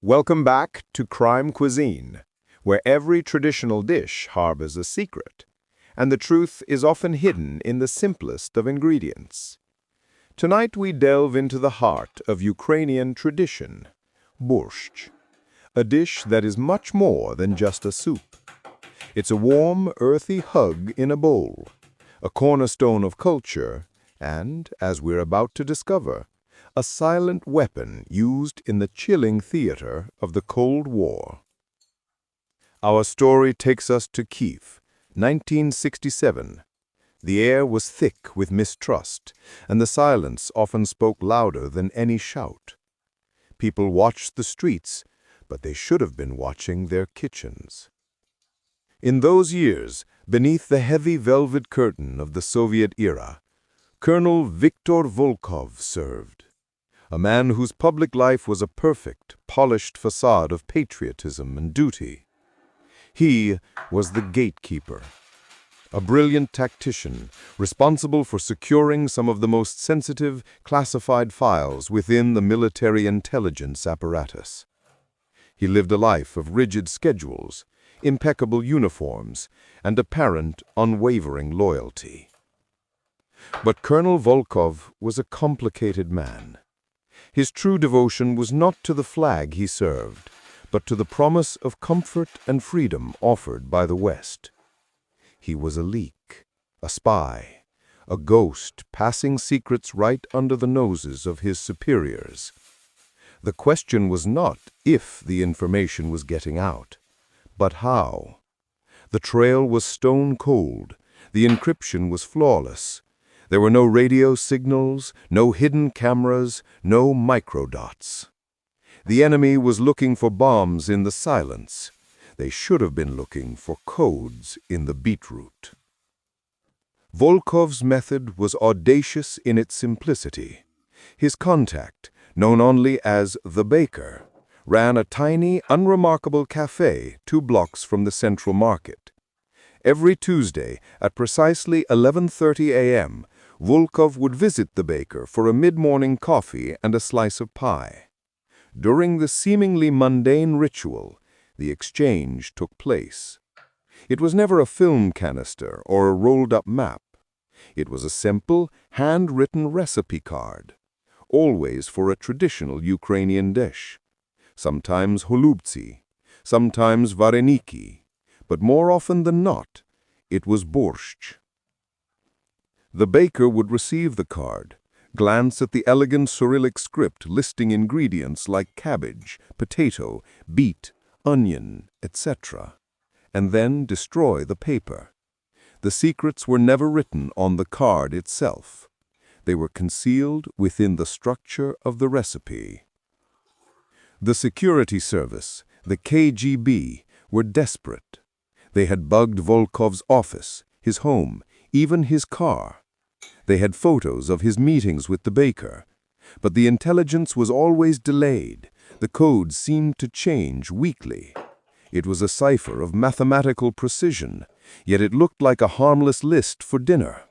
Welcome back to Crime Cuisine, where every traditional dish harbors a secret, and the truth is often hidden in the simplest of ingredients. Tonight we delve into the heart of Ukrainian tradition, borscht, a dish that is much more than just a soup. It's a warm, earthy hug in a bowl, a cornerstone of culture, and, as we're about to discover, a silent weapon used in the chilling theater of the Cold War. Our story takes us to Kyiv, 1967. The air was thick with mistrust, and the silence often spoke louder than any shout. People watched the streets, but they should have been watching their kitchens. In those years, beneath the heavy velvet curtain of the Soviet era, Colonel Viktor Volkov served. A man whose public life was a perfect, polished facade of patriotism and duty. He was the gatekeeper, a brilliant tactician responsible for securing some of the most sensitive, classified files within the military intelligence apparatus. He lived a life of rigid schedules, impeccable uniforms, and apparent, unwavering loyalty. But Colonel Volkov was a complicated man. His true devotion was not to the flag he served, but to the promise of comfort and freedom offered by the West. He was a leak, a spy, a ghost passing secrets right under the noses of his superiors. The question was not if the information was getting out, but how. The trail was stone cold, the encryption was flawless. There were no radio signals, no hidden cameras, no microdots. The enemy was looking for bombs in the silence. They should have been looking for codes in the beetroot. Volkov's method was audacious in its simplicity. His contact, known only as the baker, ran a tiny, unremarkable cafe 2 blocks from the central market. Every Tuesday at precisely 11:30 a.m., Volkov would visit the baker for a mid-morning coffee and a slice of pie. During the seemingly mundane ritual, the exchange took place. It was never a film canister or a rolled-up map. It was a simple, hand-written recipe card, always for a traditional Ukrainian dish. Sometimes holubtsi, sometimes vareniki, but more often than not, it was borscht. The baker would receive the card, glance at the elegant Cyrillic script listing ingredients like cabbage, potato, beet, onion, etc., and then destroy the paper. The secrets were never written on the card itself. They were concealed within the structure of the recipe. The security service, the KGB, were desperate. They had bugged Volkov's office, his home, even his car. They had photos of his meetings with the baker. But the intelligence was always delayed. The codes seemed to change weekly. It was a cipher of mathematical precision, yet it looked like a harmless list for dinner.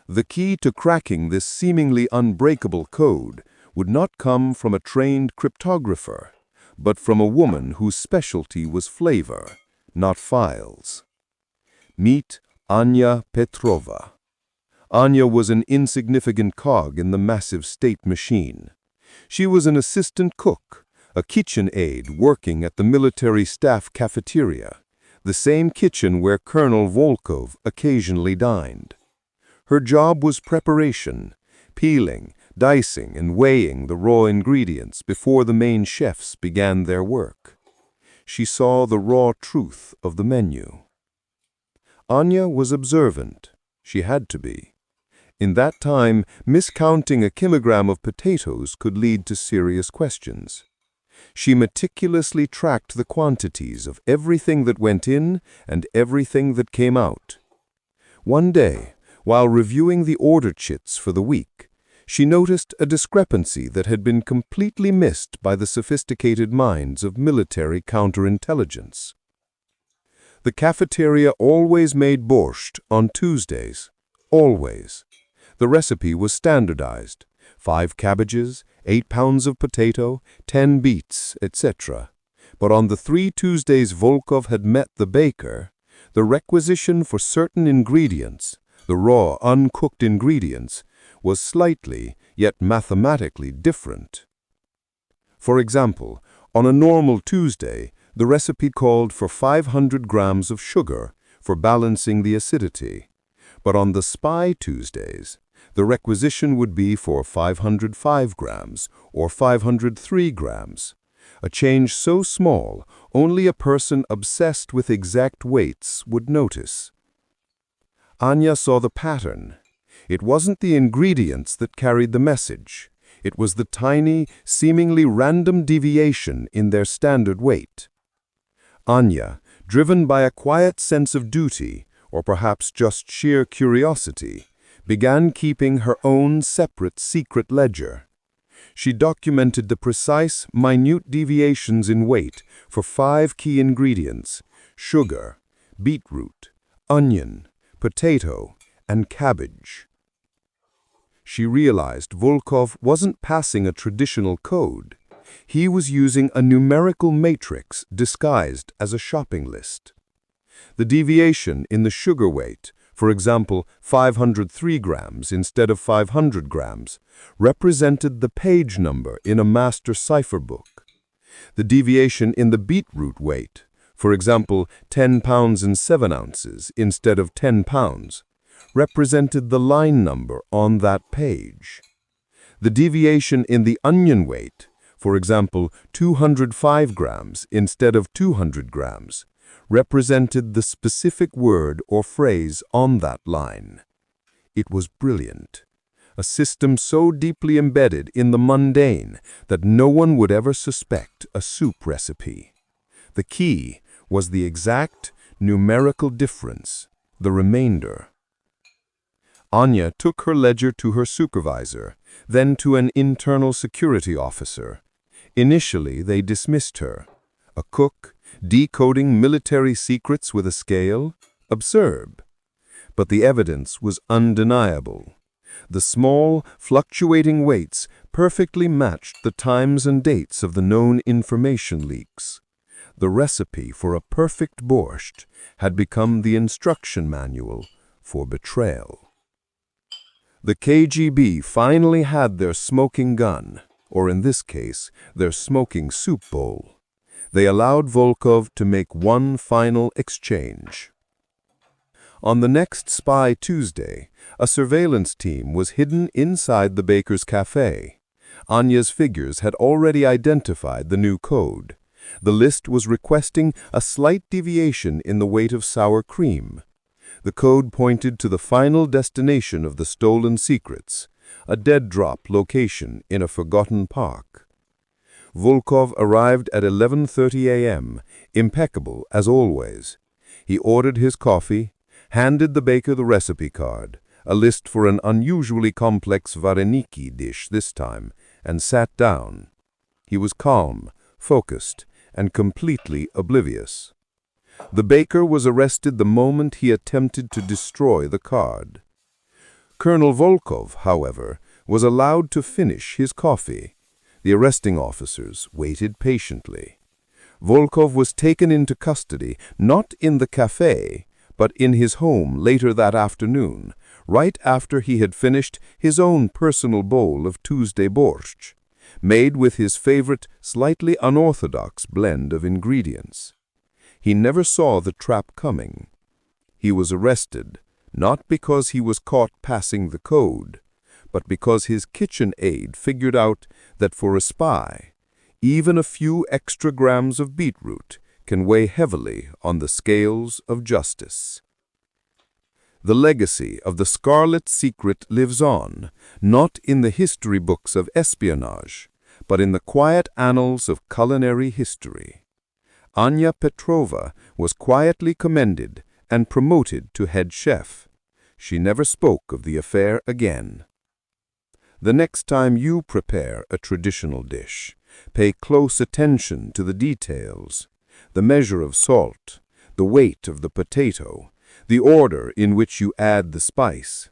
The key to cracking this seemingly unbreakable code would not come from a trained cryptographer, but from a woman whose specialty was flavor, not files. Meet Anya Petrova. Anya was an insignificant cog in the massive state machine. She was an assistant cook, a kitchen aide working at the military staff cafeteria, the same kitchen where Colonel Volkov occasionally dined. Her job was preparation, peeling, dicing, and weighing the raw ingredients before the main chefs began their work. She saw the raw truth of the menu. Anya was observant. She had to be. In that time, miscounting a kilogram of potatoes could lead to serious questions. She meticulously tracked the quantities of everything that went in and everything that came out. One day, while reviewing the order chits for the week, she noticed a discrepancy that had been completely missed by the sophisticated minds of military counterintelligence. The cafeteria always made borscht on Tuesdays. Always. The recipe was standardized. 5 cabbages, 8 pounds of potato, 10 beets, etc. But on the 3 Tuesdays Volkov had met the baker, the requisition for certain ingredients, the raw, uncooked ingredients, was slightly, yet mathematically different. For example, on a normal Tuesday, the recipe called for 500 grams of sugar for balancing the acidity. But on the Spy Tuesdays, the requisition would be for 505 grams or 503 grams. A change so small, only a person obsessed with exact weights would notice. Anya saw the pattern. It wasn't the ingredients that carried the message. It was the tiny, seemingly random deviation in their standard weight. Anya, driven by a quiet sense of duty, or perhaps just sheer curiosity, began keeping her own separate secret ledger. She documented the precise, minute deviations in weight for 5 key ingredients: sugar, beetroot, onion, potato, and cabbage. She realized Volkov wasn't passing a traditional code. He was using a numerical matrix disguised as a shopping list. The deviation in the sugar weight, for example 503 grams instead of 500 grams, represented the page number in a master cipher book. The deviation in the beetroot weight, for example 10 pounds and 7 ounces instead of 10 pounds, represented the line number on that page. The deviation in the onion weight, for example 205 grams instead of 200 grams, represented the specific word or phrase on that line. It was brilliant. A system so deeply embedded in the mundane that no one would ever suspect a soup recipe. The key was the exact numerical difference, the remainder. Anya took her ledger to her supervisor, then to an internal security officer. Initially, they dismissed her. A cook, decoding military secrets with a scale? Absurd. But the evidence was undeniable. The small, fluctuating weights perfectly matched the times and dates of the known information leaks. The recipe for a perfect borscht had become the instruction manual for betrayal. The KGB finally had their smoking gun, or in this case, their smoking soup bowl. They allowed Volkov to make one final exchange. On the next Spy Tuesday, a surveillance team was hidden inside the baker's cafe. Anya's figures had already identified the new code. The list was requesting a slight deviation in the weight of sour cream. The code pointed to the final destination of the stolen secrets, a dead-drop location in a forgotten park. Volkov arrived at 11:30 a.m., impeccable as always. He ordered his coffee, handed the baker the recipe card, a list for an unusually complex vareniki dish this time, and sat down. He was calm, focused, and completely oblivious. The baker was arrested the moment he attempted to destroy the card. Colonel Volkov, however, was allowed to finish his coffee. The arresting officers waited patiently. Volkov was taken into custody, not in the cafe, but in his home later that afternoon, right after he had finished his own personal bowl of Tuesday borscht, made with his favorite, slightly unorthodox blend of ingredients. He never saw the trap coming. He was arrested, not because he was caught passing the code, but because his kitchen aide figured out that for a spy, even a few extra grams of beetroot can weigh heavily on the scales of justice. The legacy of the Scarlet secret lives on, not in the history books of espionage, but in the quiet annals of culinary history. Anya Petrova was quietly commended and promoted to head chef. She never spoke of the affair again. The next time you prepare a traditional dish, pay close attention to the details, the measure of salt, the weight of the potato, the order in which you add the spice.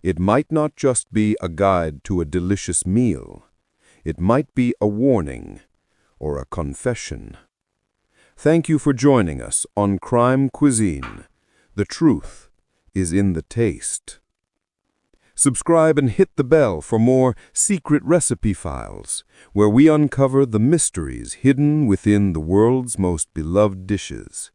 It might not just be a guide to a delicious meal. It might be a warning or a confession. Thank you for joining us on Crime Cuisine. The truth is in the taste. Subscribe and hit the bell for more secret recipe files, where we uncover the mysteries hidden within the world's most beloved dishes.